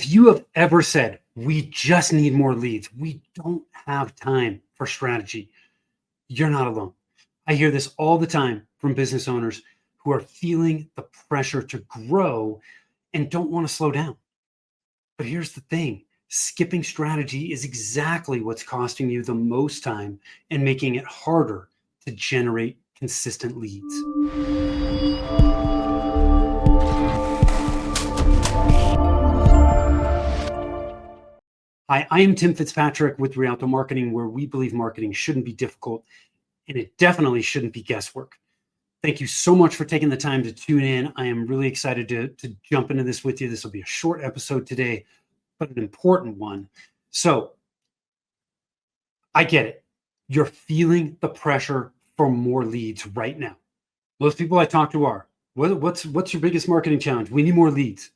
If you have ever said, we just need more leads, we don't have time for strategy, you're not alone. I hear this all the time from business owners who are feeling the pressure to grow and don't want to slow down. But here's the thing, skipping strategy is exactly what's costing you the most time and making it harder to generate consistent leads. Hi, I am Tim Fitzpatrick with Rialto Marketing, where we believe marketing shouldn't be difficult and it definitely shouldn't be guesswork. Thank you so much for taking the time to tune in. I am really excited to jump into this with you. This will be a short episode today, but an important one. So I get it. You're feeling the pressure for more leads right now. Most people I talk to are, what's your biggest marketing challenge? We need more leads,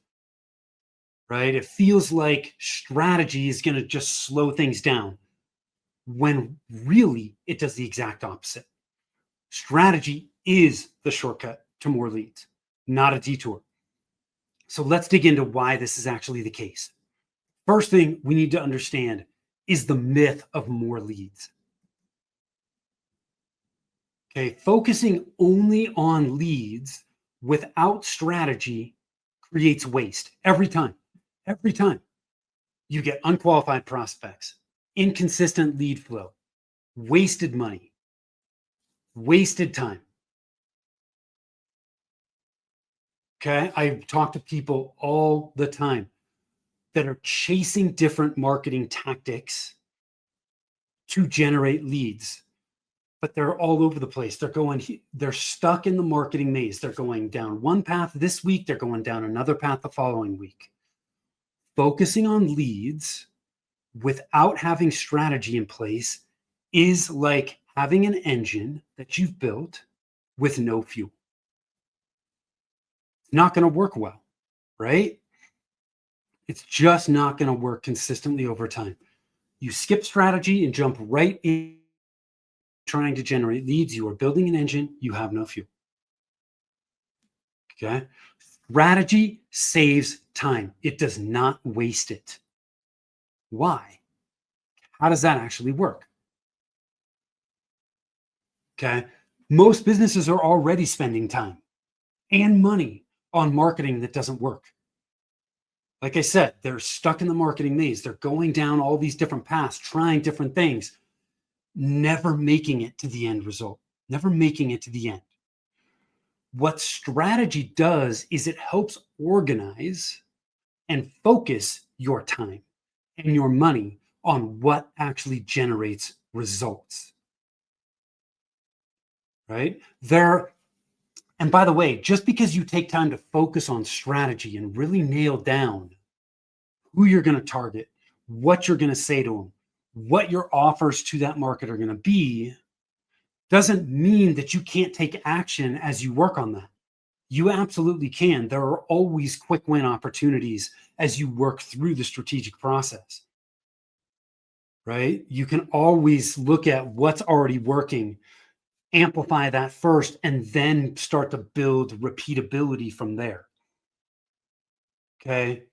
right? It feels like strategy is going to just slow things down when really it does the exact opposite. Strategy is the shortcut to more leads, not a detour. So let's dig into why this is actually the case. First thing we need to understand is the myth of more leads. Okay, focusing only on leads without strategy creates waste every time. Every time you get unqualified prospects, inconsistent lead flow, wasted money, wasted time. Okay, I talk to people all the time that are chasing different marketing tactics to generate leads, but they're all over the place. They're stuck in the marketing maze. They're going down one path this week, they're going down another path the following week. Focusing on leads without having strategy in place is like having an engine that you've built with no fuel. It's not going to work well, right? It's just not going to work consistently over time. You skip strategy and jump right in trying to generate leads. You are building an engine, you have no fuel. Okay? Strategy saves time. It does not waste it. Why? How does that actually work? Okay? Most businesses are already spending time and money on marketing that doesn't work. Like I said, they're stuck in the marketing maze. They're going down all these different paths, trying different things, never making it to the end result, never making it to the end. What strategy does is it helps organize and focus your time and your money on what actually generates results. Right? And by the way, just because you take time to focus on strategy and really nail down who you're going to target, what you're going to say to them, what your offers to that market are going to be, doesn't mean that you can't take action as you work on that. You absolutely can. There are always quick win opportunities as you work through the strategic process, right? You can always look at what's already working, amplify that first, and then start to build repeatability from there. Okay.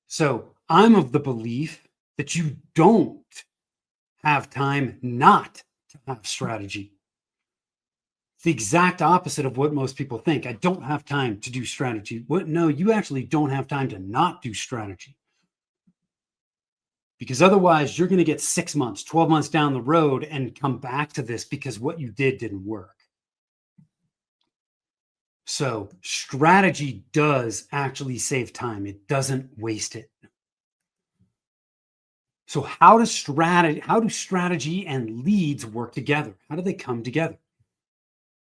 So I'm of the belief that you don't have time not to have strategy. It's the exact opposite of what most people think. I don't have time to do strategy. What? No, you actually don't have time to not do strategy. Because otherwise you're going to get 6 months, 12 months down the road and come back to this because what you did didn't work. So strategy does actually save time. It doesn't waste it. So how do strategy and leads work together? How do they come together?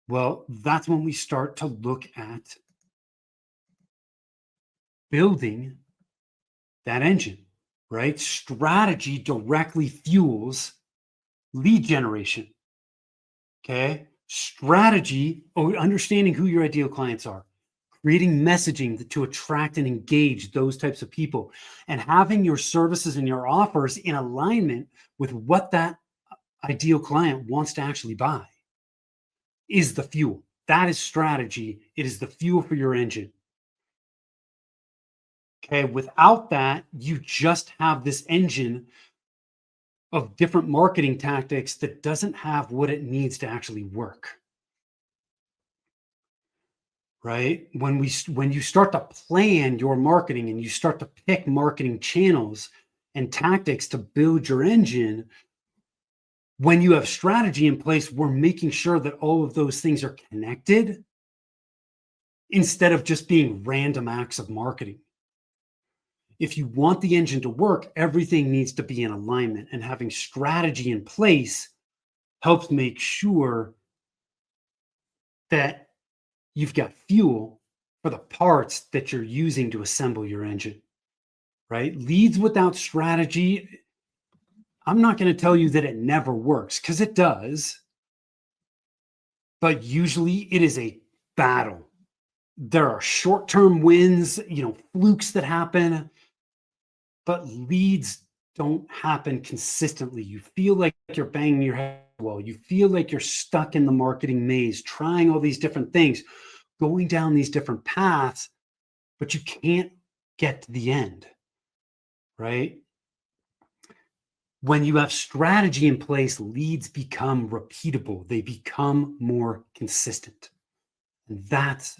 Well, that's when we start to look at building that engine, right? Strategy directly fuels lead generation. Okay. Strategy, understanding who your ideal clients are, creating messaging to attract and engage those types of people, and having your services and your offers in alignment with what that ideal client wants to actually buy is the fuel. That is strategy. It is the fuel for your engine. Okay. Without that, you just have this engine of different marketing tactics that doesn't have what it needs to actually work. Right? When you start to plan your marketing and you start to pick marketing channels and tactics to build your engine, when you have strategy in place, we're making sure that all of those things are connected instead of just being random acts of marketing. If you want the engine to work, everything needs to be in alignment, and having strategy in place helps make sure that you've got fuel for the parts that you're using to assemble your engine, right? Leads without strategy, I'm not going to tell you that it never works, because it does, but usually it is a battle. There are short-term wins, flukes that happen, but leads don't happen consistently. You feel like you're banging your head well. You feel like you're stuck in the marketing maze, trying all these different things, going down these different paths, but you can't get to the end, right? When you have strategy in place, leads become repeatable. They become more consistent. And that's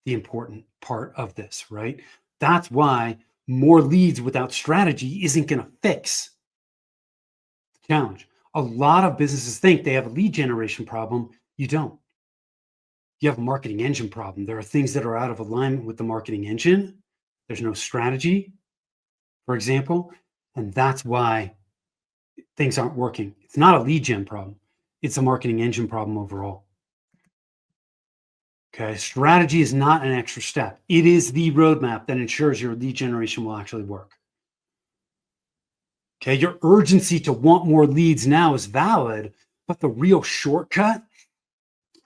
the important part of this, right? That's why more leads without strategy isn't going to fix the challenge. A lot of businesses think they have a lead generation problem. You don't. You have a marketing engine problem. There are things that are out of alignment with the marketing engine. There's no strategy, for example, and that's why things aren't working. It's not a lead gen problem. It's a marketing engine problem overall. Okay. Strategy is not an extra step. It is the roadmap that ensures your lead generation will actually work. Okay. Your urgency to want more leads now is valid, but the real shortcut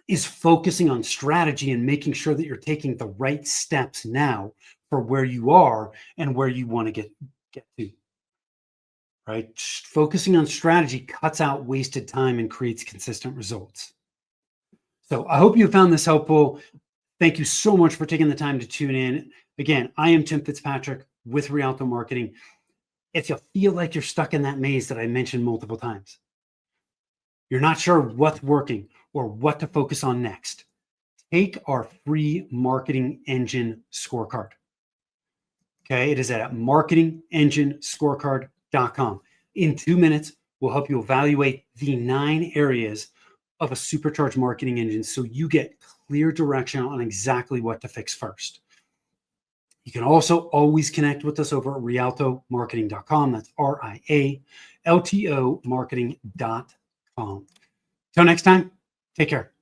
is focusing on strategy and making sure that you're taking the right steps now for where you are and where you want to get to. Right? Focusing on strategy cuts out wasted time and creates consistent results. So I hope you found this helpful. Thank you so much for taking the time to tune in. Again, I am Tim Fitzpatrick with Rialto Marketing. If you feel like you're stuck in that maze that I mentioned multiple times, you're not sure what's working or what to focus on next, take our free marketing engine scorecard. Okay, it is at marketingenginescorecard.com. In 2 minutes, we'll help you evaluate the 9 areas of a supercharged marketing engine so you get clear direction on exactly what to fix first. You can also always connect with us over at rialtomarketing.com. That's RIALTO marketing.com. Till next time, take care.